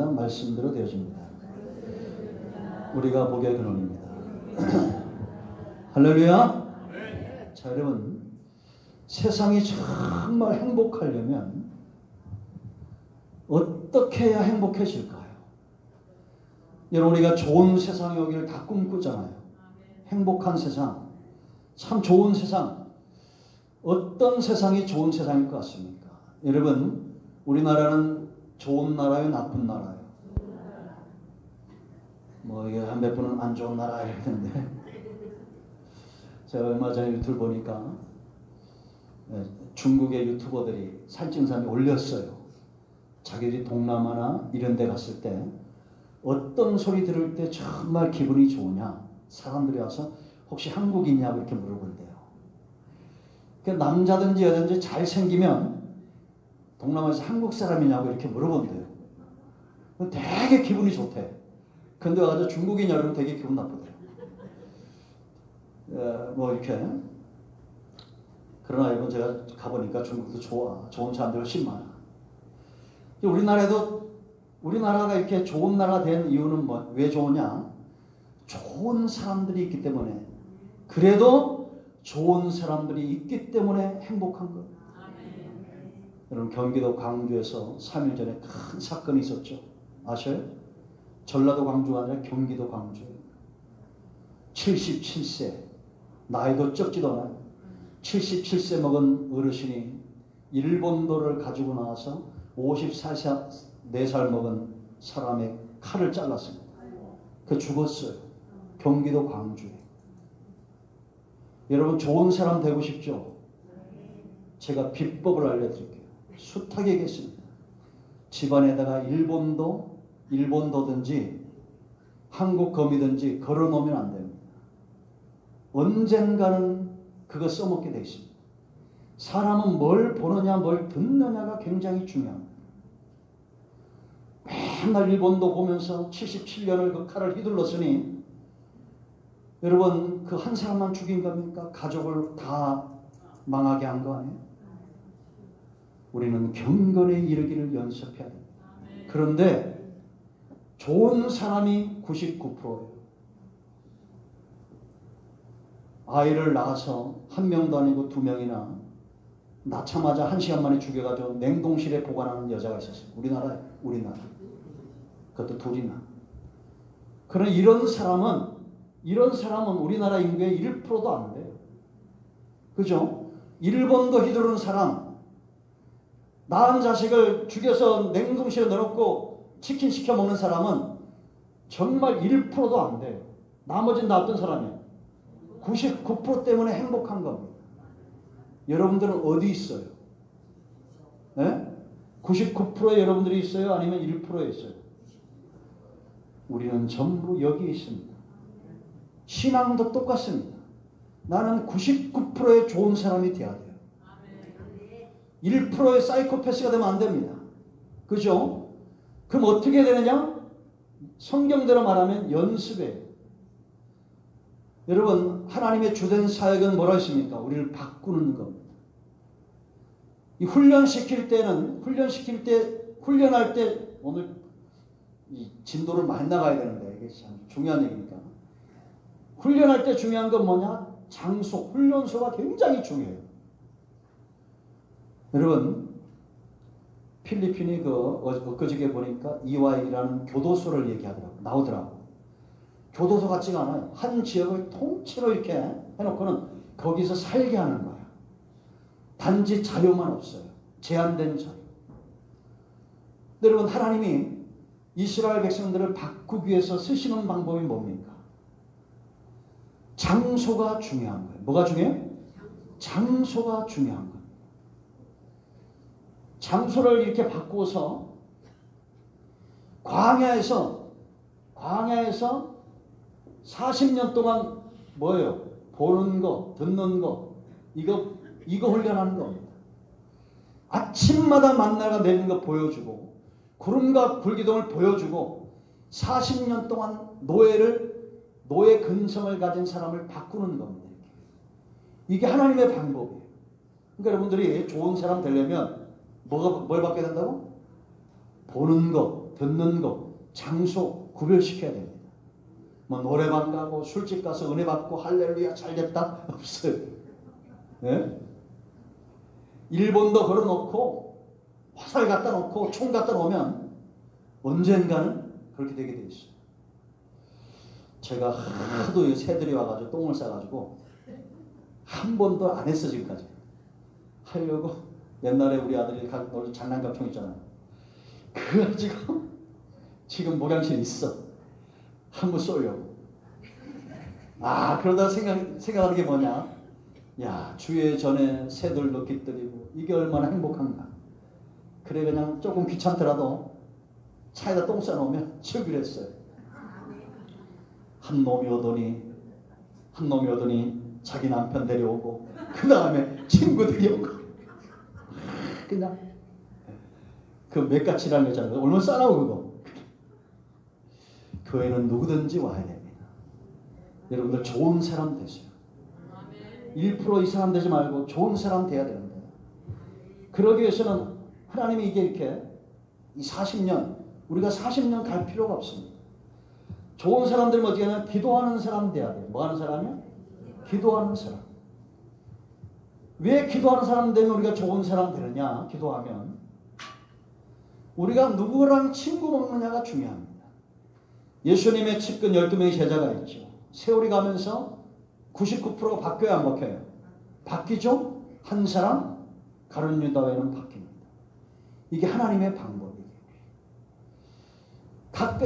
감사하며 말씀대로 되어집니다. 우리가 복의 근원입니다. 할렐루야. 자, 여러분, 세상이 정말 행복하려면 어떻게 해야 행복해질까요? 여러분, 우리가 좋은 세상이 오기를 다 꿈꾸잖아요. 행복한 세상, 참 좋은 세상. 어떤 세상이 좋은 세상일 것 같습니까? 여러분, 우리나라는 좋은 나라예요, 나쁜 나라예요? 뭐 이게 한 몇 분은 안 좋은 나라 이랬는데 제가 얼마 전에 유튜브 보니까 중국의 유튜버들이 살찐사람이 올렸어요. 자기들이 동남아나 이런 데 갔을 때 어떤 소리 들을 때 정말 기분이 좋으냐, 사람들이 와서 혹시 한국이냐고 이렇게 물어본대요. 그러니까 남자든지 여자든지 잘생기면 동남아에서 한국 사람이냐고 이렇게 물어본대요. 되게 기분이 좋대. 근데 와서 중국이냐 그러면 되게 기분 나쁘대요. 뭐 이렇게. 그러나 이번 제가 가보니까 중국도 좋아. 좋은 사람들 훨씬 많아. 우리나라가 이렇게 좋은 나라가 된 이유는 왜 좋으냐? 좋은 사람들이 있기 때문에. 그래도 좋은 사람들이 있기 때문에 행복한 거예요. 여러분, 경기도 광주에서 3일 전에 큰 사건이 있었죠. 아셔요? 전라도 광주가 아니라 경기도 광주. 77세. 나이도 적지도 않아요. 77세 먹은 어르신이 일본도를 가지고 나와서 54살 먹은 사람의 칼을 잘랐습니다. 그 죽었어요. 경기도 광주에. 여러분, 좋은 사람 되고 싶죠? 제가 비법을 알려드릴게요. 숱하게 겠습니다. 집안에다가 일본도든지 한국 검이든지 걸어놓으면 안 됩니다. 언젠가는 그거 써먹게 돼 있습니다. 사람은 뭘 보느냐 뭘 듣느냐가 굉장히 중요합니다. 맨날 일본도 보면서 77년을 그 칼을 휘둘렀으니 여러분, 그 한 사람만 죽인 겁니까? 가족을 다 망하게 한 거 아니에요? 우리는 경건에 이르기를 연습해야 됩니다. 그런데 좋은 사람이 99%예요. 아이를 낳아서 한 명도 아니고 두 명이나 낳자마자 1시간 만에 죽여가지고 냉동실에 보관하는 여자가 있었어요. 우리나라. 그것도 둘이나. 그러나 이런 사람은 우리나라 인구의 1%도 안 돼요. 그죠? 일본도 휘두르는 사람, 낳은 자식을 죽여서 냉동실에 넣어놓고 치킨 시켜 먹는 사람은 정말 1%도 안 돼요. 나머지는 나쁜 사람이에요. 99% 때문에 행복한 겁니다. 여러분들은 어디 있어요? 네? 99%에 여러분들이 있어요? 아니면 1%에 있어요? 우리는 전부 여기에 있습니다. 신앙도 똑같습니다. 나는 99%의 좋은 사람이 되어야 돼요. 1%의 사이코패스가 되면 안 됩니다. 그죠? 그럼 어떻게 되느냐? 성경대로 말하면 연습이에요. 여러분, 하나님의 주된 사역은 뭐라 했습니까? 우리를 바꾸는 겁니다. 이 훈련할 때 오늘 이 진도를 많이 나가야 되는데 이게 참 중요한 얘기니까. 훈련할 때 중요한 건 뭐냐? 장소, 훈련소가 굉장히 중요해요. 여러분, 필리핀이 엊그저께 보니까 이와이라는 교도소를 나오더라고. 교도소 같지가 않아요. 한 지역을 통째로 이렇게 해놓고는 거기서 살게 하는 거예요. 단지 자유만 없어요. 제한된 자유. 여러분, 하나님이 이스라엘 백성들을 바꾸기 위해서 쓰시는 방법이 뭡니까? 장소가 중요한 거예요. 뭐가 중요해요? 장소가 중요한 거예요. 장소를 이렇게 바꾸어서 광야에서 40년 동안 뭐예요? 보는 거, 듣는 거, 이거 훈련하는 겁니다. 아침마다 만나가 내리는 거 보여주고, 구름과 불기둥을 보여주고, 40년 동안 노예 근성을 가진 사람을 바꾸는 겁니다. 이게 하나님의 방법이에요. 그러니까 여러분들이 좋은 사람 되려면 뭘 받게 된다고? 보는 거, 듣는 것, 장소 구별시켜야 됩니다. 뭐 노래방 가고 술집 가서 은혜 받고 할렐루야 잘됐다 없어요. 예? 일본도 걸어놓고 화살 갖다 놓고 총 갖다 놓으면 언젠가는 그렇게 되게 돼 있어요. 제가 하도 새들이 와가지고 똥을 싸가지고 한 번도 안 했어 지금까지. 하려고 옛날에 우리 아들이 장난감 총 있잖아요. 그거 가지고 지금 목양실에 있어. 한번 쏘려고. 그러다 생각하는 게 뭐냐. 야, 주의 전에 새들도 깃들이고 이게 얼마나 행복한가. 그래 그냥 조금 귀찮더라도 차에다 똥 싸놓으면 즐기려 했어요. 한 놈이 오더니 자기 남편 데려오고 그 다음에 친구들이 오고 그냥 그 맥가치라는 거 있잖아요. 얼마나 싸나워 그거. 교회는 누구든지 와야 됩니다. 여러분들 좋은 사람 되세요. 1% 이 사람 되지 말고 좋은 사람 돼야 되는데 그러기 위해서는 하나님이 이게 이렇게 이 40년 우리가 40년 갈 필요가 없습니다. 좋은 사람들은 어떻게 하냐? 기도하는 사람 돼야 돼요. 뭐 하는 사람이요? 기도하는 사람. 왜 기도하는 사람 되면 우리가 좋은 사람 되느냐? 기도하면 우리가 누구랑 친구 먹느냐가 중요합니다. 예수님의 측근 12명의 제자가 있죠. 세월이 가면서 99%가 바뀌어야 안 바뀌어요? 바뀌죠? 한 사람 가룟 유다 외에는 바뀝니다. 이게 하나님의 방법이에요.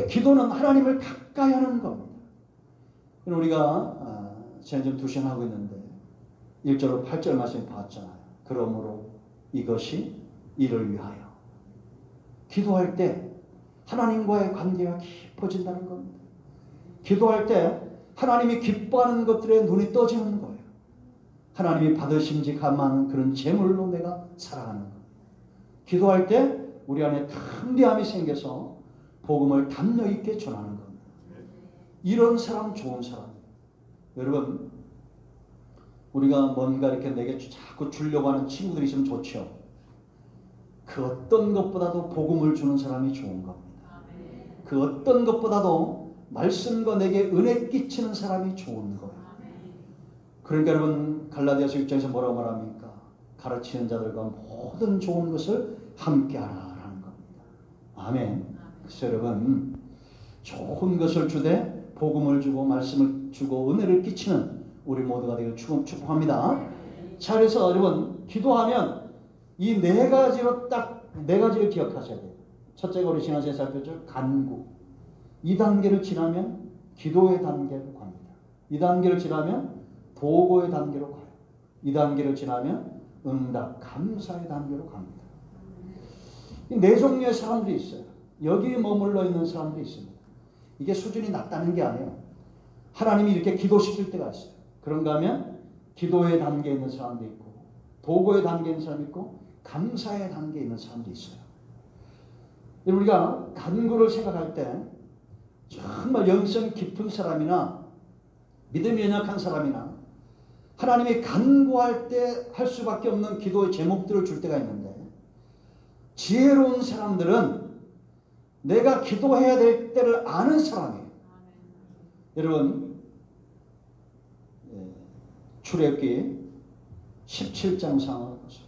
기도는 하나님을 가까이 하는 겁니다. 우리가 지금 2시간 하고 있는데 1절로 8절 말씀 봤잖아요. 그러므로 이것이 이를 위하여. 기도할 때 하나님과의 관계가 깊어진다는 겁니다. 기도할 때 하나님이 기뻐하는 것들에 눈이 떠지는 거예요. 하나님이 받으심지 감하는 그런 제물로 내가 살아가는 겁니다. 기도할 때 우리 안에 담대함이 생겨서 복음을 담력 있게 전하는 겁니다. 이런 사람 좋은 사람. 여러분 우리가 뭔가 이렇게 내게 자꾸 주려고 하는 친구들이 있으면 좋죠. 그 어떤 것보다도 복음을 주는 사람이 좋은 겁니다. 그 어떤 것보다도 말씀과 내게 은혜 끼치는 사람이 좋은 거예요. 그러니까 여러분 갈라디아서 6장에서 뭐라고 말합니까? 가르치는 자들과 모든 좋은 것을 함께하라라는 겁니다. 아멘. 그래서 여러분 좋은 것을 주되 복음을 주고 말씀을 주고 은혜를 끼치는 우리 모두가 되기를 축복합니다. 자, 그래서 여러분 기도하면 이 네 가지로 딱 네 가지를 기억하셔야 돼요. 첫째가 우리 지난 시간에 살폈죠. 간구. 이 단계를 지나면 기도의 단계로 갑니다. 이 단계를 지나면 도고의 단계로 가요. 이 단계를 지나면 응답, 감사의 단계로 갑니다. 이 네 종류의 사람들이 있어요. 여기에 머물러 있는 사람들이 있습니다. 이게 수준이 낮다는 게 아니에요. 하나님이 이렇게 기도시킬 때가 있어요. 그런가 하면 기도의 단계에 있는 사람도 있고 도고의 단계에 있는 사람도 있고 감사의 단계에 있는 사람도 있어요. 우리가 간구를 생각할 때 정말 영성 깊은 사람이나 믿음이 연약한 사람이나 하나님이 간구할 때 할 수밖에 없는 기도의 제목들을 줄 때가 있는데 지혜로운 사람들은 내가 기도해야 될 때를 아는 사람이에요. 여러분 출애굽기 17장 상황을 보세요.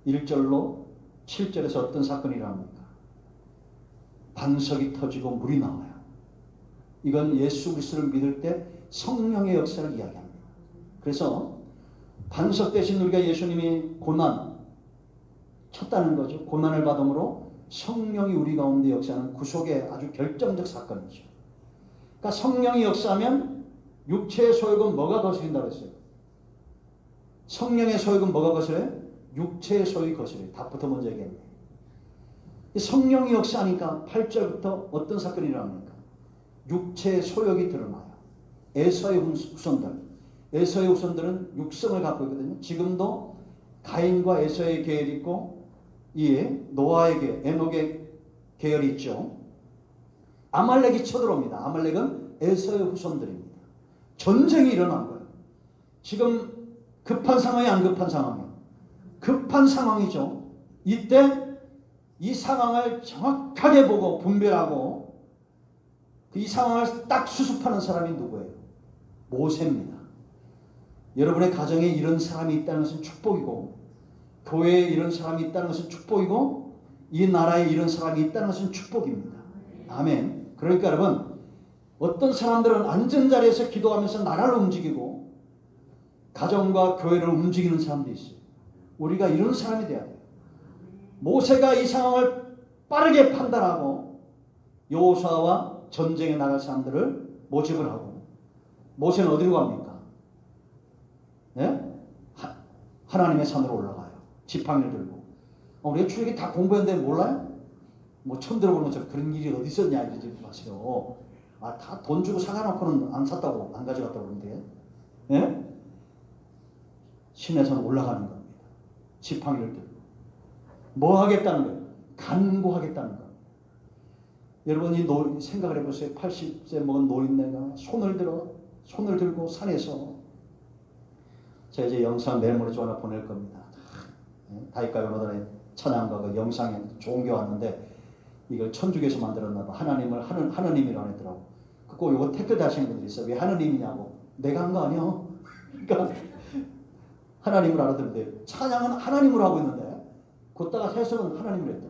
1절로 7절에서 어떤 사건이 일어납니까? 반석이 터지고 물이 나와요. 이건 예수 그리스도를 믿을 때 성령의 역사를 이야기합니다. 그래서 반석 대신 우리가 예수님이 고난 쳤다는 거죠. 고난을 받음으로 성령이 우리 가운데 역사하는 구속의 아주 결정적 사건이죠. 그러니까 성령이 역사하면 육체의 소욕은 뭐가 거스린다고 했어요? 성령의 소욕은 뭐가 거스려요? 육체의 소욕이 거스려요. 답부터 먼저 얘기했네요. 성령이 역사하니까 8절부터 어떤 사건이 일어납니까? 육체의 소욕이 드러나요. 에서의 후손들. 에서의 후손들은 육성을 갖고 있거든요. 지금도 가인과 에서의 계열이 있고 이 노아의 계열, 에녹의 계열이 있죠. 아말렉이 쳐들어옵니다. 아말렉은 에서의 후손들입니다. 전쟁이 일어난 거예요. 지금 급한 상황이 안 급한 상황이에요. 급한 상황이죠. 이때 이 상황을 정확하게 보고 분별하고 이 상황을 딱 수습하는 사람이 누구예요? 모세입니다. 여러분의 가정에 이런 사람이 있다는 것은 축복이고, 교회에 이런 사람이 있다는 것은 축복이고, 이 나라에 이런 사람이 있다는 것은 축복입니다. 아멘. 그러니까 여러분, 어떤 사람들은 안전자리에서 기도하면서 나라를 움직이고 가정과 교회를 움직이는 사람도 있어요. 우리가 이런 사람이 돼야 돼요. 모세가 이 상황을 빠르게 판단하고 여호수아와 전쟁에 나갈 사람들을 모집을 하고, 모세는 어디로 갑니까? 네? 하나님의 산으로 올라가요. 지팡이를 들고. 우리가 출애굽기 다 공부했는데 몰라요? 뭐 처음 들어보는 것처럼 그런 일이 어디 있었냐 이러지 마세요. 다 돈 주고 사가놓고는 안 샀다고, 안 가져갔다고 그러는데. 네? 시내산 올라가는 겁니다. 지팡이를 들고. 뭐 하겠다는 거예요? 간구하겠다는 거예요. 여러분이 생각을 해보세요. 80세 먹은 노인네가 손을 들고 산에서, 제가 이제 영상 내일 모레 좀 하나 보낼 겁니다. 다윗과 요나단의 찬양과 그 영상에 좋은 게 왔는데, 이걸 천주교에서 만들었나 봐. 하나님을 하느님이라고 하더라고. 그거 요거 댓글 다시는 분들이 있어. 왜 하느님이냐고. 내가 한 거 아니야. 그러니까 하나님을 알아듣는데, 찬양은 하나님으로 하고 있는데 걷다가 해석은 하나님을 했다.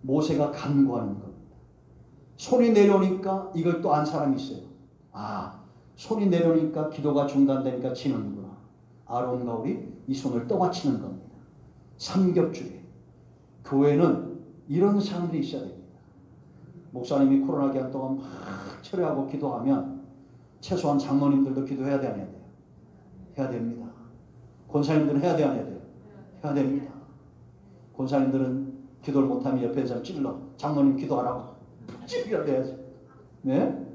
모세가 간구하는 겁니다. 손이 내려오니까 이걸 또 안 사람이 있어요. 손이 내려오니까 기도가 중단되니까 치는구나. 아론과 우리 이 손을 떠받치는 겁니다. 삼겹줄에. 교회는 이런 사람들이 있어야 됩니다. 목사님이 코로나 기간 동안 막 철회하고 기도하면 최소한 장로님들도 기도해야 돼, 안 해야 돼요? 해야 됩니다. 권사님들은 해야 돼, 안 해야 돼요? 해야 됩니다. 권사님들은 기도를 못하면 옆에 있는 사람 찔러. 장로님 기도하라고 찔러 돼야지. 네?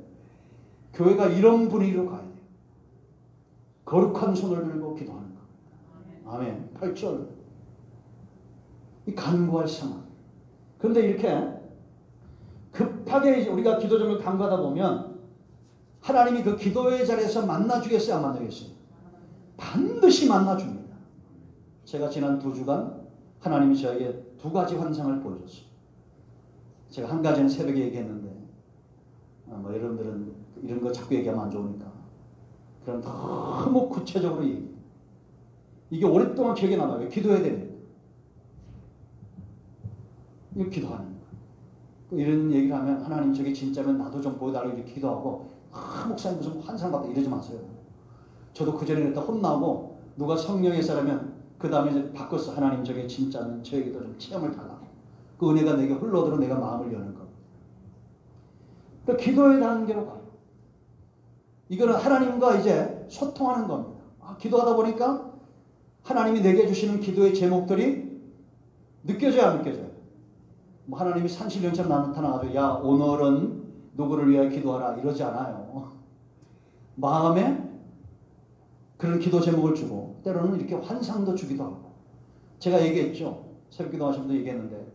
교회가 이런 분위기로 가야 돼요. 거룩한 손을 들고 기도하는 겁니다. 아멘. 8절. 이 간구할 상황. 그런데 이렇게 급하게 우리가 기도 제목을 간구하다 보면 하나님이 그 기도의 자리에서 만나주겠어요, 안 만나주겠어요? 반드시 만나줍니다. 제가 지난 2주간 하나님이 저에게 2가지 환상을 보여줬어요. 제가 한 가지는 새벽에 얘기했는데, 여러분들은 이런 거 자꾸 얘기하면 안 좋으니까 그럼 너무 구체적으로 얘기해요. 이게 오랫동안 기억에 남아요. 기도해야 됩니다. 이거 기도하는 거예요. 이런 얘기를 하면 하나님 저게 진짜면 나도 좀 보여달라고 이렇게 기도하고, 목사님 무슨 환상 같다 이러지 마세요. 저도 그전에 그랬다 혼나고, 누가 성령의 사람이면 그 다음에 이제 바꿨어. 하나님 저게 진짜면 저에게도 좀 체험을 달라고. 그 은혜가 내게 흘러들어 내가 마음을 여는 겁니다. 그러니까 기도의 단계로 가요. 이거는 하나님과 이제 소통하는 겁니다. 기도하다 보니까 하나님이 내게 주시는 기도의 제목들이 느껴져요, 안 느껴져요? 하나님이 산신령처럼 나타나가지고 야 오늘은 누구를 위하여 기도하라 이러지 않아요. 마음에 그런 기도 제목을 주고, 때로는 이렇게 환상도 주기도 하고. 제가 얘기했죠. 새벽 기도 하신 분도 얘기했는데,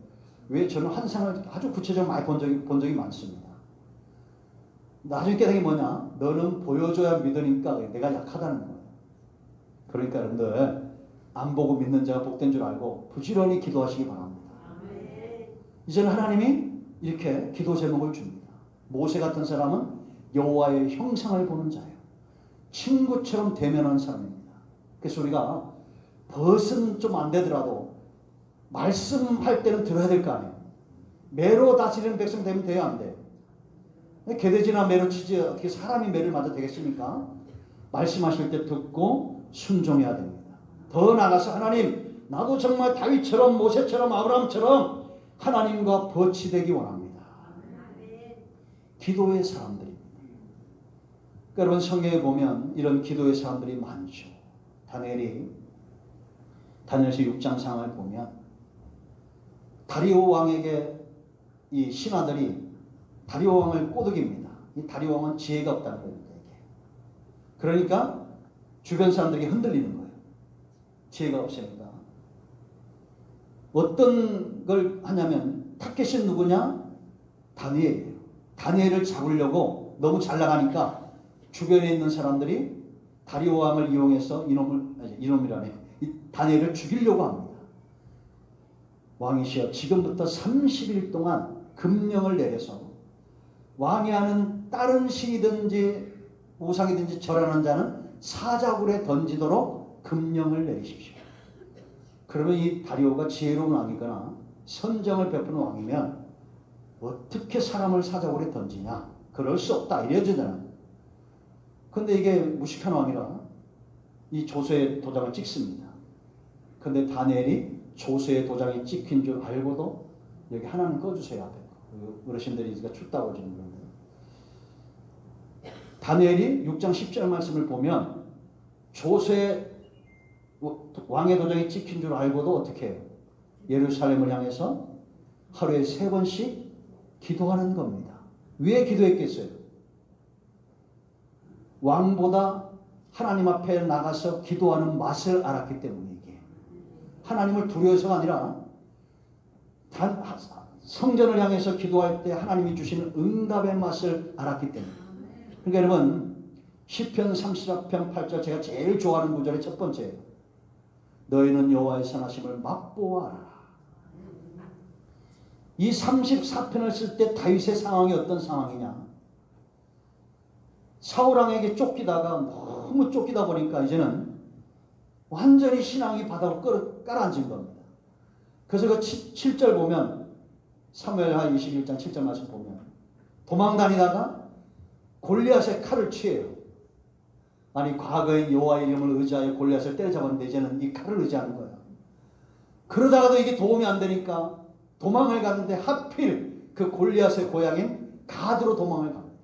왜 저는 환상을 아주 구체적으로 많이 본 적이 많습니다. 나중에 깨달은 게 뭐냐? 너는 보여줘야 믿으니까 내가 약하다는 거예요. 그러니까 여러분들 안 보고 믿는 자가 복된 줄 알고 부지런히 기도하시기 바랍니다. 이제는 하나님이 이렇게 기도 제목을 줍니다. 모세 같은 사람은 여호와의 형상을 보는 자예요. 친구처럼 대면하는 사람입니다. 그래서 우리가 벗은 좀 안 되더라도 말씀할 때는 들어야 될 거 아니에요. 매로 다스리는 백성 되면 돼요, 안 돼요? 개돼지나 매로 치지 어떻게 사람이 매를 맞아 되겠습니까? 말씀하실 때 듣고 순종해야 됩니다. 더 나아가서 하나님, 나도 정말 다윗처럼 모세처럼 아브라함처럼 하나님과 버치되기 원합니다. 기도의 사람들입니다. 그러니까 여러분 성경에 보면 이런 기도의 사람들이 많죠. 다니엘서 6장 상을 보면 다리오 왕에게 이 신하들이 다리오 왕을 꼬드깁니다. 이 다리오 왕은 지혜가 없다는 거예요. 그러니까 주변 사람들이 흔들리는 거예요. 지혜가 없으니까. 어떤 걸 하냐면 타겟이 누구냐? 다니엘이에요. 다니엘을 잡으려고 너무 잘 나가니까 주변에 있는 사람들이 다리오 왕을 이용해서 이놈이라네. 이 다니엘을 죽이려고 합니다. 왕이시여 지금부터 30일 동안 금령을 내려서 왕이 하는 다른 신이든지 우상이든지 절하는 자는 사자굴에 던지도록 금령을 내리십시오. 그러면 이 다리오가 지혜로운 왕이거나 선정을 베푸는 왕이면 어떻게 사람을 사자굴에 던지냐? 그럴 수 없다. 이래주잖아. 근데 이게 무식한 왕이라 이 조서에 도장을 찍습니다. 근데 다니엘이 조서에 도장이 찍힌 줄 알고도 여기 하나는 꺼주세요. 앞에. 어르신들이 이제 춥다고 지금 그러는데. 다니엘이 6장 10절 말씀을 보면 조서에 왕의 도장이 찍힌 줄 알고도 어떻게 해요? 예루살렘을 향해서 하루에 3번씩 기도하는 겁니다. 왜 기도했겠어요? 왕보다 하나님 앞에 나가서 기도하는 맛을 알았기 때문에 이게 하나님을 두려워서가 아니라 성전을 향해서 기도할 때 하나님이 주시는 응답의 맛을 알았기 때문에. 그러니까 여러분 시편 34편 8절 제가 제일 좋아하는 구절의 첫 번째예요. 너희는 여호와의 선하심을 맛보아라. 이 34편을 쓸 때 다윗의 상황이 어떤 상황이냐? 사울왕에게 쫓기다가 너무 쫓기다 보니까 이제는 완전히 신앙이 바닥으로 깔아앉은 겁니다. 그래서 그 7절 보면 사무엘하 21장 7절 말씀 보면 도망 다니다가 골리앗의 칼을 취해요. 아니 과거에 여호와의 이름을 의지하여 골리앗을 때려잡았는데 이제는 이 칼을 의지하는 거야. 그러다가도 이게 도움이 안 되니까 도망을 갔는데 하필 그 골리앗의 고향인 가드로 도망을 갑니다.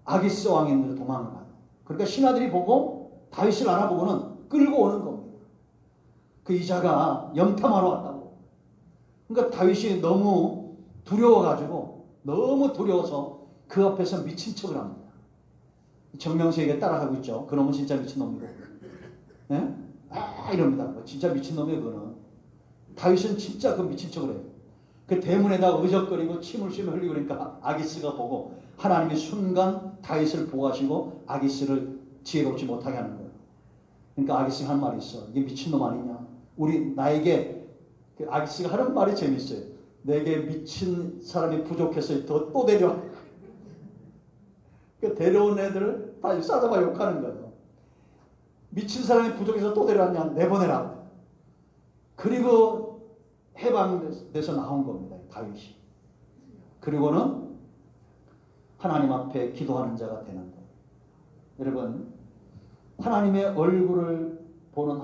아기스 왕인들 도망을 가요. 그러니까 신하들이 보고 다윗을 알아보고는 끌고 오는 겁니다. 그 이자가 염탐하러 왔다고. 그러니까 다윗이 너무 두려워가지고 너무 두려워서 그 앞에서 미친 척을 합니다. 정명세에게 따라가고 있죠. 그놈은 진짜 미친놈이고. 예? 아 이럽니다. 진짜 미친놈이에요 그거는. 다윗은 진짜 그 미친 척을 해요. 그 대문에다 의적거리고 침을 쉬며 흘리고 그러니까 아기스가 보고 하나님이 순간 다윗을 보호하시고 아기스를 지혜롭지 못하게 하는 거예요. 그러니까 아기스가 한 말이 있어. 이게 미친놈 아니냐. 나에게 그 아기스가 하는 말이 재밌어요. 내게 미친 사람이 부족해서 또 데려와. 그 데려온 애들을 다 싸잡아 욕하는 거예요. 미친 사람이 부족해서 또 데려왔냐. 내보내라. 그리고 해방돼서 나온 겁니다. 다윗이. 그리고는 하나님 앞에 기도하는 자가 되는 거예요. 여러분 하나님의 얼굴을 보는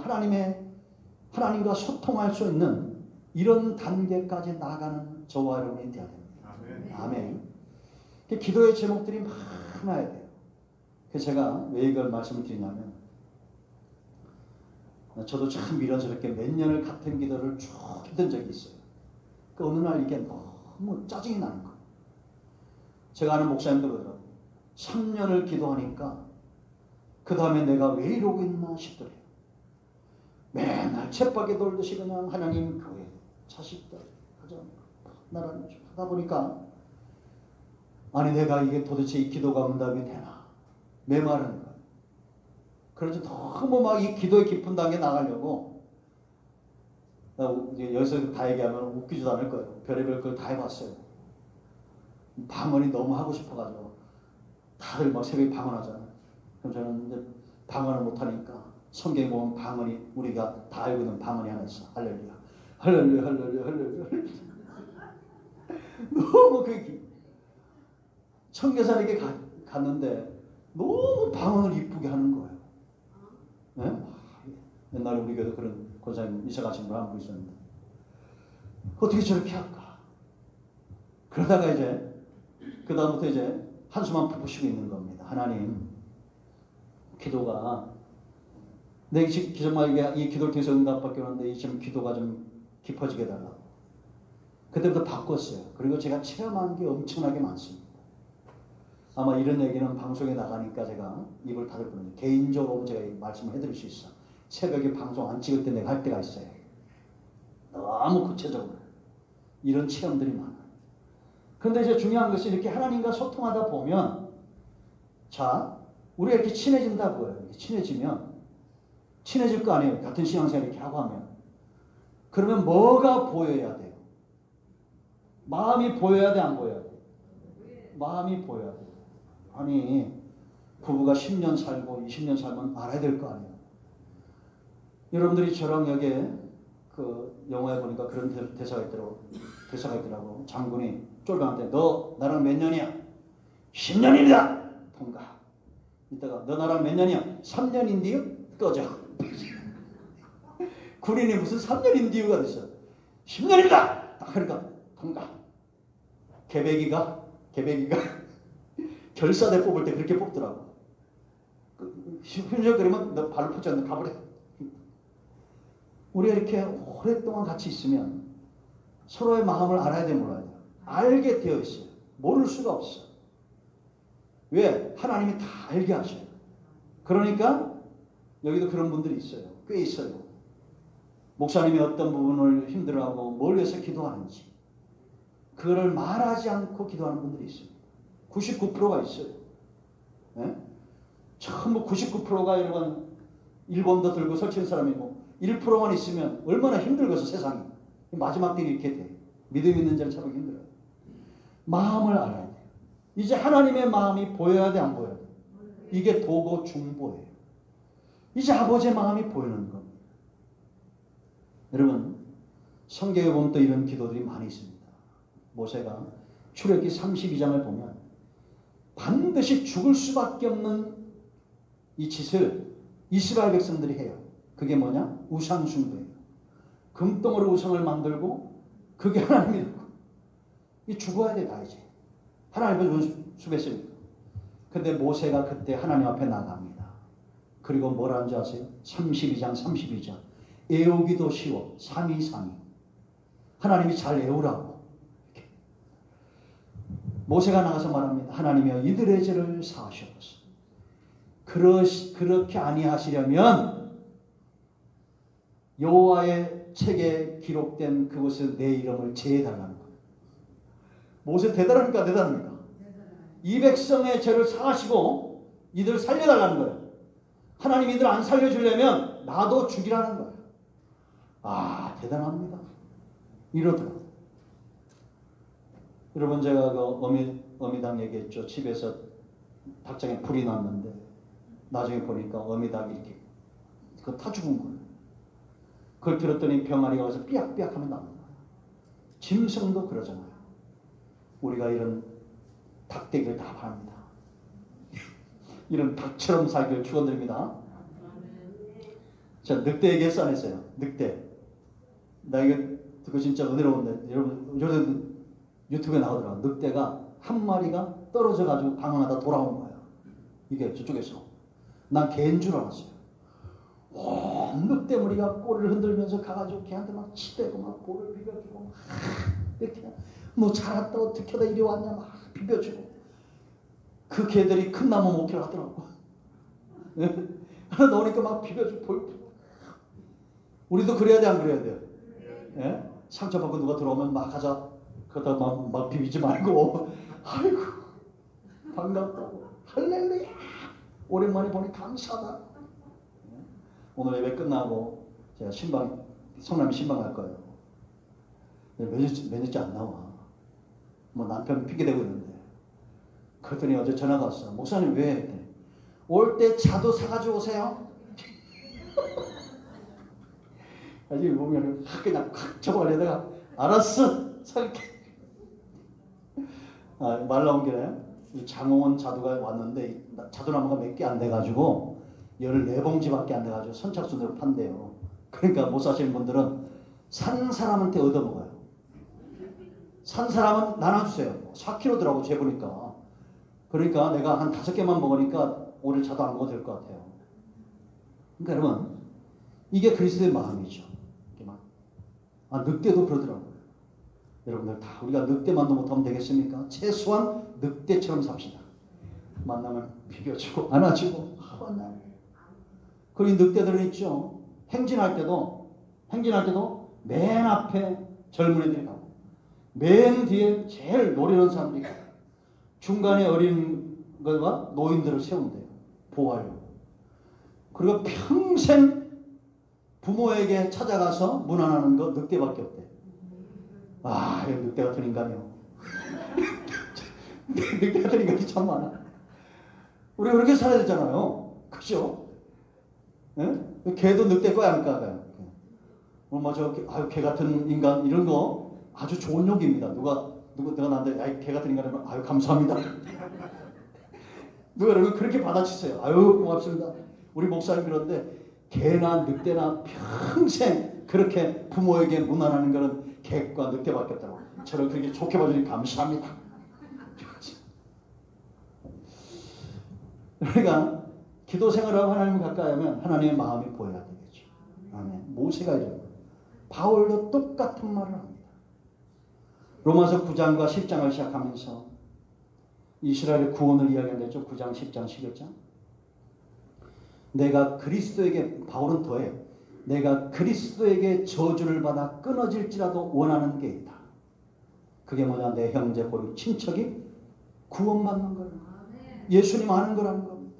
하나님과 소통할 수 있는 이런 단계까지 나가는 저와 여러분이 되어야 됩니다. 아멘. 기도의 제목들이 많아야 돼요. 그래서 제가 왜 이걸 말씀을 드리냐면 저도 참 미련스럽게 몇 년을 같은 기도를 쭉 했던 적이 있어요. 그 어느 날 이게 너무 짜증이 나는 거예요. 제가 아는 목사님도 그러더라고요. 3년을 기도하니까 그 다음에 내가 왜 이러고 있나 싶더래요. 맨날 쳇바퀴 돌듯이 그냥 하나님 교회 자식들 나라는 하다 보니까 아니 내가 이게 도대체 이 기도가 응답이 되나 메마르는 거예요. 그래서 너무 막 이 기도의 깊은 단계 나가려고 여기서 다 얘기하면 웃기지도 않을 거예요. 별의별 걸 다 해봤어요. 방언이 너무 하고 싶어가지고 다들 막 새벽에 방언하잖아요. 그럼 저는 이제 방언을 못하니까 성경 보면 방언이 우리가 다 알고 있는 방언이 하나 있어. 할렐루야 할렐루야 할렐루야 할렐루야 너무 그 청계산에게 갔는데 너무 방언을 이쁘게 하는 거예요. 네? 옛날에 우리 교회도 그런 권사님 이사가신 분 한 분 있었는데 어떻게 저렇게 할까? 그러다가 이제 그 다음부터 이제 한숨만 푹 쉬고 있는 겁니다. 하나님 기도가 내 정말 이 기도를 통해서 응답받게 하는데 지금 기도가 좀 깊어지게 달라고. 그때부터 바꿨어요. 그리고 제가 체험한 게 엄청나게 많습니다. 아마 이런 얘기는 방송에 나가니까 제가 입을 닫을 뿐이에요. 개인적으로 제가 말씀을 해드릴 수 있어. 새벽에 방송 안 찍을 때 내가 할 때가 있어요. 너무 구체적으로. 이런 체험들이 많아요. 그런데 이제 중요한 것은 이렇게 하나님과 소통하다 보면 자, 우리가 이렇게 친해진다고요. 이렇게 친해지면 친해질 거 아니에요. 같은 신앙생활 이렇게 하고 하면. 그러면 뭐가 보여야 돼요? 마음이 보여야 돼, 안 보여야 돼? 마음이 보여야 돼. 아니, 부부가 10년 살고 20년 살면 알아야 될 거 아니에요. 여러분들이 저랑 여기에 그 영화에 보니까 그런 대사가 있더라고. 장군이 쫄병한테 너 나랑 몇 년이야? 10년입니다. 통과. 이따가 너 나랑 몇 년이야? 3년인데요? 꺼져. 군인이 무슨 3년인데요가 됐어. 10년입니다. 그러니까 통과. 개배기가 결사대 뽑을 때 그렇게 뽑더라고. 훈련그러면 너 발로 뻗지 않는 가버려. 우리가 이렇게 오랫동안 같이 있으면 서로의 마음을 알아야 돼, 몰라야 돼? 알게 되어 있어요. 모를 수가 없어. 왜? 하나님이 다 알게 하셔요. 그러니까 여기도 그런 분들이 있어요. 꽤 있어요. 목사님이 어떤 부분을 힘들어하고 뭘 위해서 기도하는지 그거를 말하지 않고 기도하는 분들이 있어요. 99%가 있어요. 네? 전부 99%가 여러분 일본도 들고 설치는 사람이고 1%만 있으면 얼마나 힘들겠어, 세상이. 마지막 때이 이렇게 돼. 믿음 있는 자는 참 힘들어요. 마음을 알아야 돼. 이제 하나님의 마음이 보여야 돼, 안 보여야 돼? 이게 도고 중보예요. 이제 아버지의 마음이 보이는 겁니다. 여러분, 성경에 보면 또 이런 기도들이 많이 있습니다. 모세가 출애굽기 32장을 보면 반드시 죽을 수밖에 없는 이 짓을 이스라엘 백성들이 해요. 그게 뭐냐? 우상 숭배예요. 금덩어리 우상을 만들고 그게 하나님이라고. 이 죽어야 돼, 다 이제. 하나님을 수배했으니까. 근데 모세가 그때 하나님 앞에 나갑니다. 그리고 뭐라는 줄 아세요? 32장 32절. 애우기도 쉬워. 323. 하나님이 잘 애우라고. 이렇게. 모세가 나가서 말합니다. 하나님이여 이들의 죄를 사하시옵소서. 그렇게 아니하시려면 여호와의 책에 기록된 그곳에 내 이름을 제해달라는 거예요. 모세 대단합니까? 대단합니까? 이 백성의 죄를 사하시고 이들을 살려달라는 거예요. 하나님 이들 안 살려주려면 나도 죽이라는 거예요. 아, 대단합니다. 이러더라고요. 여러분, 제가 그 어미닭 얘기했죠. 집에서 닭장에 불이 났는데 나중에 보니까 어미닭이 이렇게 그거 다 죽은 거예요. 그걸 들었더니 병아리가 와서 삐약삐약 하면 나는 거예요. 짐승도 그러잖아요. 우리가 이런 닭되기를 다 바랍니다. 이런 닭처럼 살기를 축원드립니다. 자, 늑대 얘기했어, 안 했어요? 늑대. 나 이거 듣고 진짜 은혜로운데, 여러분 유튜브에 나오더라고. 늑대가 한 마리가 떨어져가지고 방황하다 돌아온 거야. 이게 저쪽에서. 난 개인 줄 알았어요. 온 늑대 머리가 꼬리를 흔들면서 가가지고 걔한테 막 치대고 막 볼을 비벼주고 막 이렇게 너 잘했다 어떻게 하다 이리 왔냐 막 비벼주고 그 개들이 큰 나무 목회를 하더라고. 하나 넣으니까 막 비벼주고 볼. 우리도 그래야 돼, 안 그래야 돼요? 예? 상처받고 누가 들어오면 막 하자. 그러다 막 비비지 말고 아이고 반갑다고 할렐루야 오랜만에 보니 감사하다. 오늘 예배 끝나고 제가 성남에 신방 갈 거예요. 몇 년째 안 나와. 뭐 남편 핑계대고 있는데. 그랬더니 어제 전화가 왔어. 목사님 왜? 올 때 차도 사가지고 오세요. 아직 보면 그냥 확 접어가려다가 알았어 살게. 말 나온 김에 장홍원 자두가 왔는데 자두나무가 몇 개 안 돼가지고 14봉지밖에 안 돼가지고 선착순으로 판대요. 그러니까 못 사시는 분들은 산 사람한테 얻어먹어요. 산 사람은 나눠주세요. 4kg더라고 재보니까. 그러니까 내가 한 5개만 먹으니까 오늘 자두 안 먹어도 될 것 같아요. 그러니까 여러분 이게 그리스도의 마음이죠. 늑대도 그러더라고요. 여러분들 다 우리가 늑대만도 못하면 되겠습니까? 최소한 늑대처럼 삽시다. 만나면 비벼주고 안아주고 그리고 늑대들은 있죠. 행진할 때도 맨 앞에 젊은이들이 가고 맨 뒤에 제일 노련한 사람들이 가고 중간에 어린 것과 노인들을 세운대요. 보호하려고. 그리고 평생 부모에게 찾아가서 문안하는 거 늑대밖에 없대. 아, 늑대 같은 인간이요. 늑대 같은 인간이 참 많아. 우리 그렇게 살아야 되잖아요. 그죠? 예? 개도 늑대 거야, 안 까요? 개 같은 인간, 이런 거 아주 좋은 욕입니다. 내가 나한테, 아이, 개 같은 인간이면, 아유, 감사합니다. 누가 그러면 그렇게 받아치세요. 아유, 고맙습니다. 우리 목사님 그런데, 개나 늑대나 평생 그렇게 부모에게 무난하는 거는 개과 늑대밖에 없다고. 저를 그렇게 좋게 봐주니 감사합니다. 그러니까 기도 생활하고 하나님을 가까이 하면 하나님의 마음이 보여야 되겠죠. 아멘. 모세가 이래요. 바울도 똑같은 말을 합니다. 로마서 9장과 10장을 시작하면서 이스라엘의 구원을 이야기하는데 9장, 10장, 11장. 내가 그리스도에게, 바울은 더해, 내가 그리스도에게 저주를 받아 끊어질지라도 원하는 게 있다. 그게 뭐냐? 내 형제 고리 친척이 구원받는 거예요. 예수님 아는 거라는 겁니다.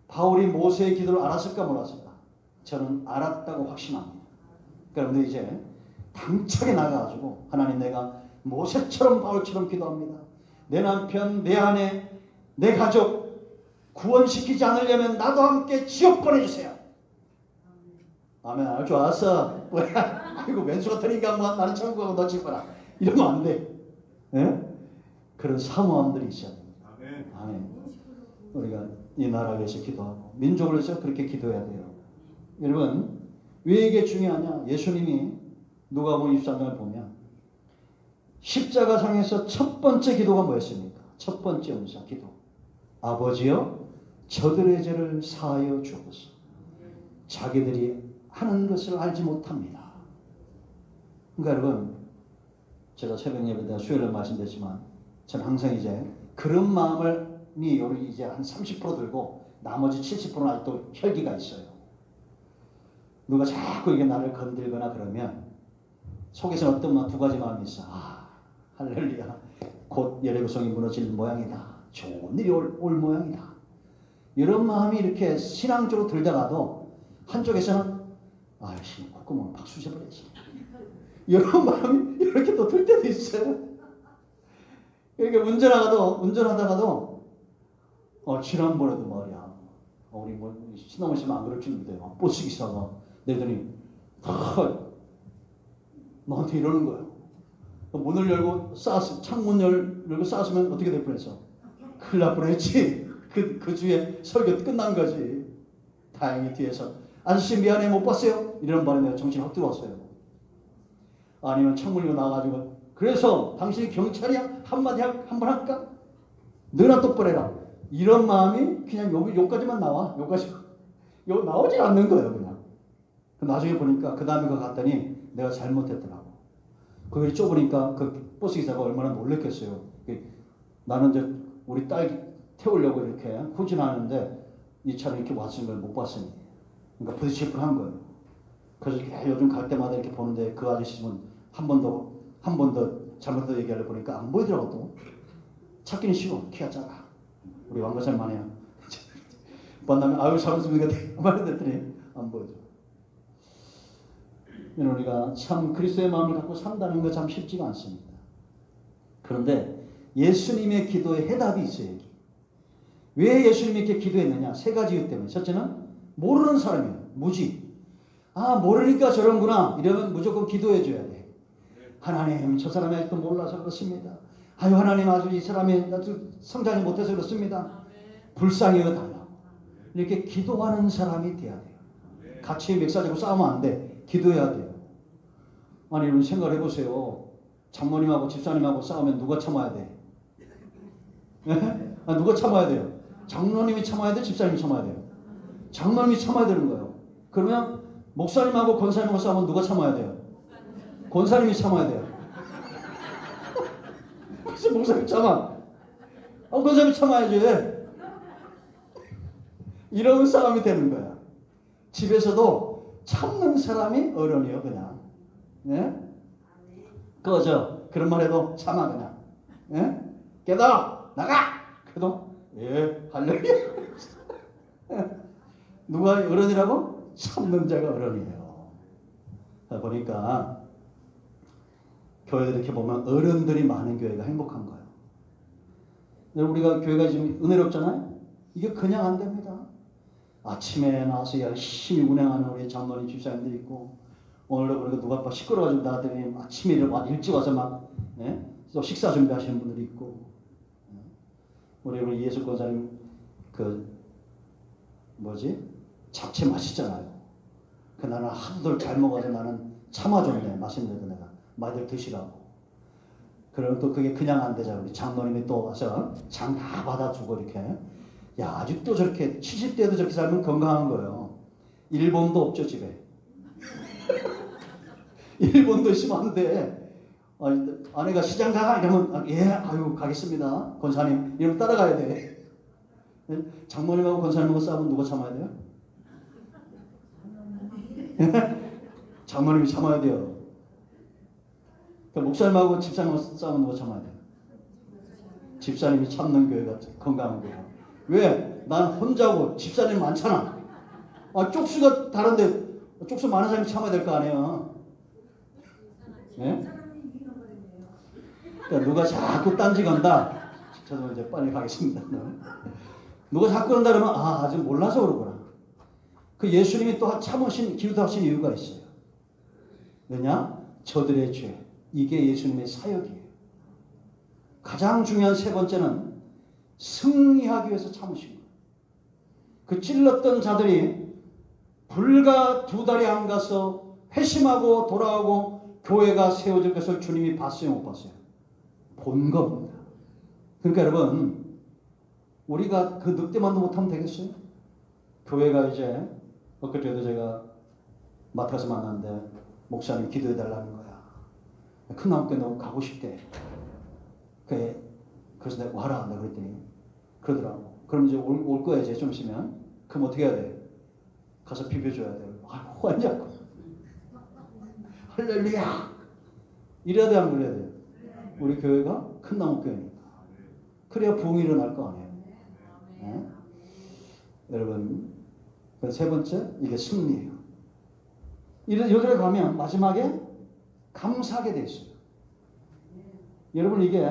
바울이 모세의 기도를 알았을까 몰랐을까? 저는 알았다고 확신합니다. 그런데 이제 당차게 나가가지고 하나님, 내가 모세처럼 바울처럼 기도합니다. 내 남편, 내 아내, 내 가족 구원시키지 않으려면 나도 함께 지옥 보내주세요. 아멘. 아주 좋았어. 아이고, 왼수 같은 인간, 나는 천국 가고 너 집 가라. 이러면 안 돼. 예? 그런 사모함들이 있어야 됩니다. 아멘. 우리가 이 나라를 위해서 기도하고 민족을 위해서 그렇게 기도해야 돼요. 여러분, 왜 이게 중요하냐? 예수님이 누가복음 23장을 보면 십자가상에서 첫 번째 기도가 뭐였습니까? 첫 번째 은사 기도. 아버지여, 저들의 죄를 사하여 주옵소서. 자기들이 하는 것을 알지 못합니다. 그러니까 여러분, 제가 새벽 예배 때 수요일에 말씀드렸지만 저는 항상 이제 그런 마음을 우리 이제 한 30% 들고 나머지 70%는 아직도 혈기가 있어요. 누가 자꾸 이게 나를 건들거나 그러면 속에서는 어떤 두 가지 마음이 있어. 아, 할렐루야. 곧 여리고성이 무너질 모양이다. 좋은 일이 올 모양이다. 이런 마음이 이렇게 신앙적으로 들다가도 한쪽에서는 아이씨, 콧구멍을 팍 쑤셔버려야지. 이런 마음이 이렇게 또 들 때도 있어요. 그러니까 운전하다가도 지난번에도 말이야. 우리 신동훈 씨는 안 그럴 줄 믿어요. 버스 기사가 내더니 너한테 이러는 거예요. 문을 열고 창문 열고 쌌으면 어떻게 될 뻔했어? 큰일 날 뻔했지. 그 주에 설교 끝난 거지. 다행히 뒤에서 아저씨 미안해 못 봤어요. 이런 말에 내가 정신 확 들어왔어요. 아니면 창문 열고 나와가지고 그래서 당신이 경찰이야? 한마디 한 번 할까? 너나 똑바로 해라. 이런 마음이 그냥 여기까지만 나와. 여기 나오질 않는 거예요. 그냥. 나중에 보니까 그 다음에 갔더니 내가 잘못했더라고. 거기 좁으니까 그 버스기사가 얼마나 놀랬겠어요. 나는 이제 우리 딸 태우려고 이렇게 후진하는데 이 차를 이렇게 왔은 걸 못 봤으니. 그러니까 부딪힐 뻔한 거예요. 그래서 요즘 갈 때마다 이렇게 보는데 그 아저씨는 한 번 더 잘못해서 얘기하려 보니까 안 보이더라고 또. 찾기는 쉬워. 키가 작아. 우리 왕가살 만해요. 만나면 아유 잘못습니까? 말했더니 안 보여줘. 우리가 참 그리스도의 마음을 갖고 산다는 거 참 쉽지가 않습니다. 그런데 예수님의 기도에 해답이 있어요. 여기. 왜 예수님이 이렇게 기도했느냐? 세 가지 이유 때문에. 첫째는 모르는 사람이에요. 무지. 아, 모르니까 저런구나. 이러면 무조건 기도해 줘야 돼. 하나님, 저 사람이 아직도 몰라서 그렇습니다. 아유, 하나님, 아주 이 사람이 아주 성장이 못해서 그렇습니다. 불쌍히 여달라고. 이렇게 기도하는 사람이 돼야 돼요. 같이 멱살잡고 싸우면 안 돼. 기도해야 돼요. 아니, 여러분 생각해 보세요. 장모님하고 집사님하고 싸우면 누가 참아야 돼? 아, 누가 참아야 돼요? 장로님이 참아야 돼? 집사님이 참아야 돼요? 장로님이 참아야 되는 거예요. 그러면 목사님하고 권사님하고 싸우면 누가 참아야 돼요? 권사님이 참아야 돼요. 그래서 목사님 참아. 권사님이 참아야지. 이런 싸움이 되는 거야. 집에서도 참는 사람이 어른이요, 그냥. 네? 꺼져. 그런 말 해도 참아, 그냥. 네? 깨달아! 나가! 그래도, 예, 할렐루야. 누가 어른이라고? 참는 자가 어른이에요. 보니까 교회들 이렇게 보면 어른들이 많은 교회가 행복한 거예요. 우리가 교회가 지금 은혜롭잖아요. 이게 그냥 안 됩니다. 아침에 나와서 열심히 운행하는 우리 장로님 집사님들 있고, 오늘도 그러니까 누가 시끄러워가지고 나한테 아침에 일찍 와서 막 또 식사 준비하시는 분들이 있고, 우리 예수 권사님 잡채 맛있잖아요. 나는 하루들 잘 먹어서 나는 참아줬네. 맛있는데도 내가 많이들 드시라고. 그러면 또 그게 그냥 안 되잖아요. 우리 장로님이 또 와서 장 다 받아주고 이렇게. 야, 아직도 저렇게 70대도 저렇게 살면 건강한 거예요. 일본도 없죠, 집에. 일본도 있으면 안 돼. 아내가 시장 가 이러면 예, 아유 가겠습니다. 권사님 이러면 따라가야 돼. 장모님하고 권사님하고 싸우면 누가 참아야 돼요? 장모님이 참아야 돼요. 목사님하고 집사님하고 싸우면 누가 참아야 돼요? 집사님이 참는 교회가 건강한 교회야. 왜? 난 혼자고 집사님 많잖아. 쪽수가 다른데 쪽수 많은 사람이 참아야 될 거 아니에요. 네? 그러니까 누가 자꾸 딴지 건다. 저도 이제 빨리 가겠습니다. 누가 자꾸 그런다 그러면 아직 몰라서 그러구나. 그 예수님이 또 참으신 기도하신 이유가 있어요. 왜냐? 저들의 죄. 이게 예수님의 사역이에요. 가장 중요한 세 번째는 승리하기 위해서 참으신 거예요. 그 찔렀던 자들이 불과 2달이 안 가서 회심하고 돌아오고 교회가 세워질 것을 주님이 봤어요, 못 봤어요? 본 겁니다. 그러니까 여러분, 우리가 그 늑대만도 못하면 되겠어요? 교회가 이제 엊그제도 제가 마트에서 만났는데 목사님 기도해달라는 거야. 큰 나무께 너무 가고 싶대. 그래서 내가 와라 한다 그랬더니 그러더라고. 그럼 이제 올 거야 이제 좀 있으면. 그럼 어떻게 해야 돼? 가서 비벼줘야 돼. 아이고 하냐고. 할렐루야. 이래야 돼 안 그래야 돼? 우리 교회가 큰 나무 교회니까. 그래야 부흥이 일어날 거 아니에요. 네? 여러분, 세 번째 이게 승리예요. 요들에 가면 마지막에 감사하게 돼 있어요. 여러분 이게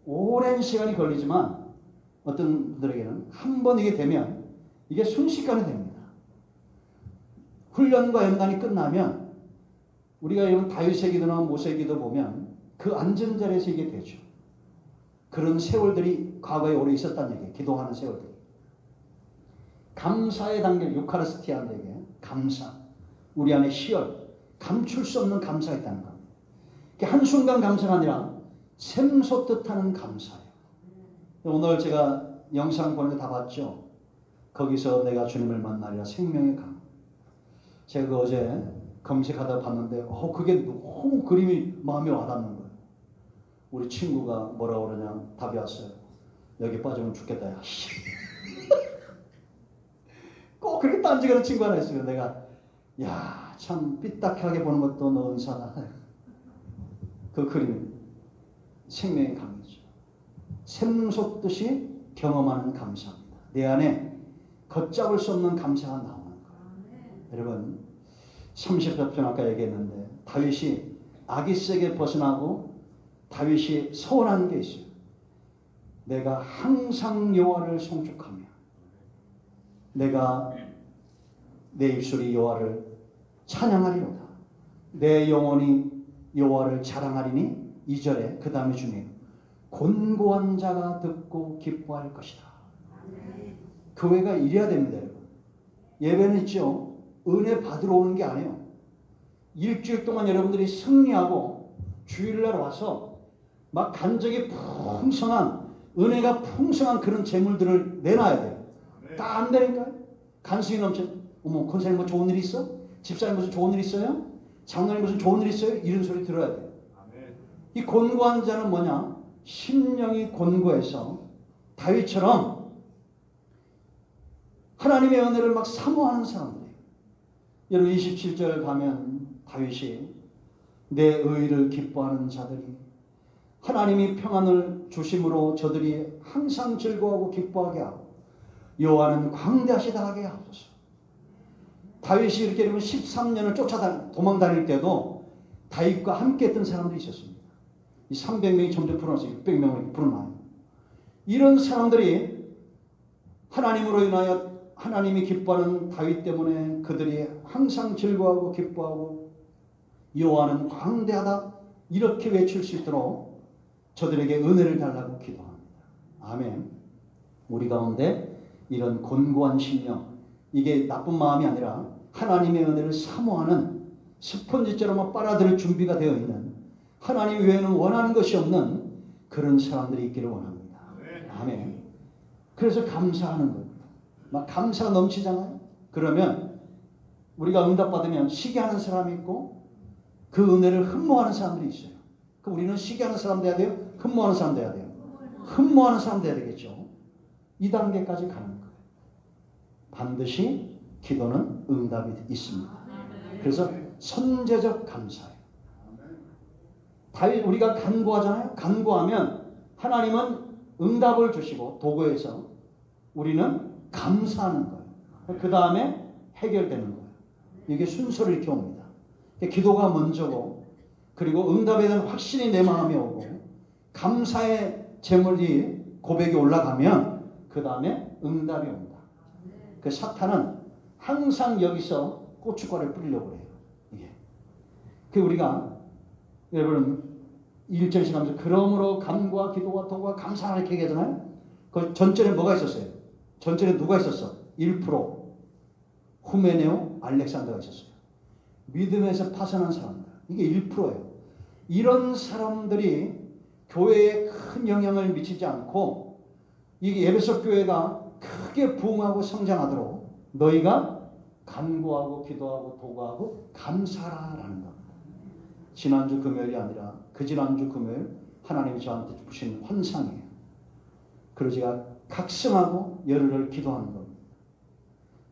오랜 시간이 걸리지만 어떤 분들에게는 한 번 이게 되면 이게 순식간에 됩니다. 훈련과 연단이 끝나면 우리가 이런 다윗의 기도나 모세의 기도 보면 그 앉은 자리에서 이게 되죠. 그런 세월들이 과거에 오래 있었다는 얘기예요. 기도하는 세월들이. 감사의 단계, 유카리스티아는 얘기예요. 감사. 우리 안에 희열, 감출 수 없는 감사가 있다는 겁니다. 한순간 감사가 아니라 샘솟듯 하는 감사예요. 오늘 제가 영상 보는 거 다 봤죠? 거기서 내가 주님을 만나리라 생명의 강. 제가 어제 검색하다 봤는데 그게 너무 그림이 마음에 와닿는 거예요. 우리 친구가 뭐라고 그러냐 답이 왔어요. 여기 빠지면 죽겠다. 야. 꼭 그렇게 딴지가는 친구 하나 있어요. 내가 참 삐딱하게 보는 것도 너 은사다. 그 그림이 생명의 강이죠. 샘솟듯이 경험하는 감사입니다. 내 안에 걷잡을 수 없는 감사가 나오는 거예요. 여러분 30편 아까 얘기했는데 다윗이 아기스에게 벗어나고 다윗이 소원한 게 있어요. 내가 항상 여호와를 송축하며 내가 내 입술이 여호와를 찬양하리로다. 내 영혼이 여호와를 자랑하리니 2절에 그 다음에 주님 곤고한 자가 듣고 기뻐할 것이다. 교회가 이래야 됩니다. 여러분. 예배는 있죠. 은혜 받으러 오는 게 아니에요. 일주일 동안 여러분들이 승리하고 주일날 와서 막 간적이 풍성한 은혜가 풍성한 그런 재물들을 내놔야 돼요. 다 안 되니까요. 간승이 넘쳐. 어머 권사님 뭐 좋은 일 있어? 집사님 무슨 좋은 일 있어요? 장로님 무슨 좋은 일 있어요? 이런 소리 들어야 돼요. 이 곤고한 자는 뭐냐? 심령이 곤고해서 다윗처럼 하나님의 은혜를 막 사모하는 사람들이에요. 여러분 27절 가면 다윗이 내 의를 기뻐하는 자들이 하나님이 평안을 주심으로 저들이 항상 즐거워하고 기뻐하게 하고 여호와는 광대하시다 하게 하소서. 다윗이 이렇게 되면 13년을 도망 다닐 때도 다윗과 함께 했던 사람들이 있었습니다. 이 300명이 점점 불어나서 600명으로 불어나요. 이런 사람들이 하나님으로 인하여 하나님이 기뻐하는 다윗 때문에 그들이 항상 즐거워하고 기뻐하고 여호와는 광대하다 이렇게 외칠 수 있도록 저들에게 은혜를 달라고 기도합니다. 아멘. 우리 가운데 이런 곤고한 심령, 이게 나쁜 마음이 아니라 하나님의 은혜를 사모하는 스펀지처럼 빨아들일 준비가 되어 있는, 하나님 외에는 원하는 것이 없는 그런 사람들이 있기를 원합니다. 아멘. 그래서 감사하는 거예요. 막 감사가 넘치잖아요. 그러면 우리가 응답받으면 시기하는 사람이 있고 그 은혜를 흠모하는 사람들이 있어요. 그럼 우리는 시기하는 사람 돼야 돼요? 흠모하는 사람 돼야 돼요? 흠모하는 사람 돼야 되겠죠. 이 단계까지 가는 거예요. 반드시 기도는 응답이 있습니다. 그래서 선제적 감사예요. 다윗, 우리가 간구하잖아요. 간구하면 하나님은 응답을 주시고 도구에서 우리는 감사하는 거예요. 그 다음에 해결되는 거예요. 이게 순서를 이렇게 옵니다. 기도가 먼저고, 그리고 응답에 대한 확신이 내 마음에 오고, 감사의 제물이 고백이 올라가면 그 다음에 응답이 옵니다. 그 사탄은 항상 여기서 고춧가루를 뿌리려고 해요. 이게. 그 우리가 여러분 1절씩 하면서 그러므로 간구와 기도와 도구와 감사를 이렇게 얘기하잖아요. 그 전절에 뭐가 있었어요? 전절에 누가 있었어? 1% 후메네오 알렉산더가 있었어요. 믿음에서 파산한 사람들. 이게 1%예요. 이런 사람들이 교회에 큰 영향을 미치지 않고 이게 에베소 교회가 크게 부흥하고 성장하도록 너희가 간구하고 기도하고 도구하고 감사라라는 겁니다. 지난주 금요일이 아니라 그 지난주 금요일 하나님이 저한테 주신 환상이에요. 그래서 제가 각성하고 열흘을 기도하는 겁니다.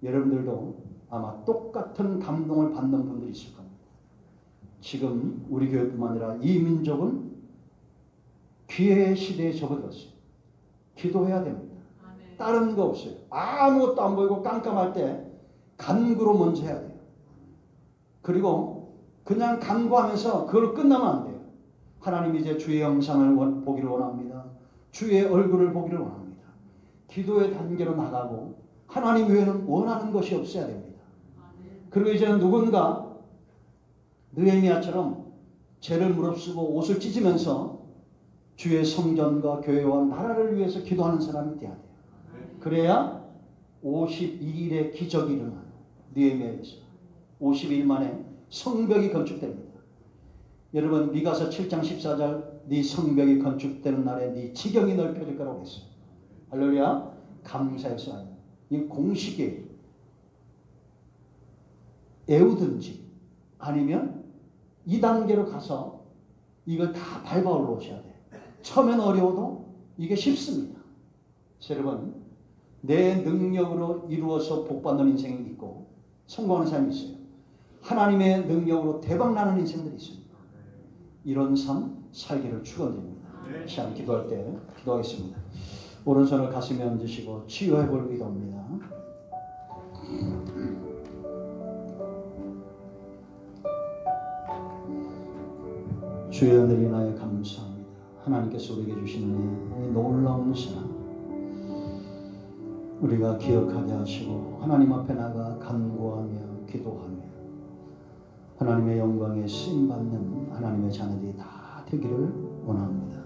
여러분들도 아마 똑같은 감동을 받는 분들이 있을 겁니다. 지금 우리 교회뿐만 아니라 이 민족은 기회의 시대에 접어들었어요. 기도해야 됩니다. 다른 거 없어요. 아무것도 안 보이고 깜깜할 때 간구로 먼저 해야 돼요. 그리고 그냥 간구하면서 그걸 끝나면 안 돼요. 하나님 이제 주의 영상을 보기를 원합니다. 주의 얼굴을 보기를 원합니다. 기도의 단계로 나가고 하나님 외에는 원하는 것이 없어야 됩니다. 그리고 이제는 누군가 느헤미야처럼 죄를 무릅쓰고 옷을 찢으면서 주의 성전과 교회와 나라를 위해서 기도하는 사람이 돼야 돼요. 그래야 52일의 기적이 일어나요. 느헤미야에서 52일 만에 성벽이 건축됩니다. 여러분 미가서 7장 14절 네 성벽이 건축되는 날에 네 지경이 넓혀질 거라고 했어요. 할렐루야. 감사해서 하는 이 공식이에요. 애우든지 아니면 2단계로 가서 이걸 다 밟아 올라오셔야 돼요. 처음엔 어려워도 이게 쉽습니다. 여러분 내 능력으로 이루어서 복받는 인생이 있고 성공하는 사람이 있어요. 하나님의 능력으로 대박나는 인생들이 있습니다. 이런 삶 살기를 축원드립니다. 시간 기도할 때 기도하겠습니다. 오른손을 가슴에 얹으시고 치유해볼 기도입니다. 주여 늘 인하여 감사합니다. 하나님께서 우리에게 주시는 이 놀라운 사랑 우리가 기억하게 하시고 하나님 앞에 나가 간구하며 기도하며 하나님의 영광에 쓰임받는 하나님의 자녀들이 다 되기를 원합니다.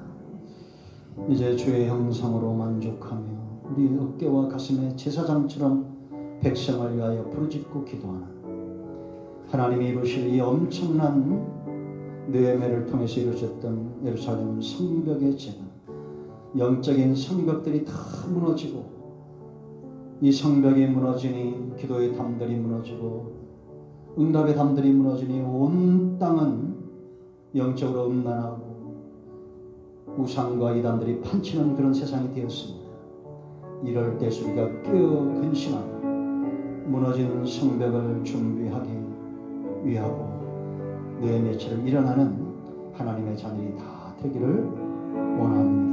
이제 주의 형상으로 만족하며 우리 어깨와 가슴에 제사장처럼 백성을 위하여 부르짖고 기도하는 하나님이 이루실 이 엄청난 느헤미야를 통해서 이루어졌던 예루살렘 성벽의 재건, 영적인 성벽들이 다 무너지고 이 성벽이 무너지니 기도의 담들이 무너지고 응답의 담들이 무너지니 온 땅은 영적으로 음란하고 우상과 이단들이 판치는 그런 세상이 되었습니다. 이럴 때 우리가 깨어 근신하고 무너지는 성벽을 준비하기 위하고 느헤미야처럼 일어나는 하나님의 자녀들이 다 되기를 원합니다.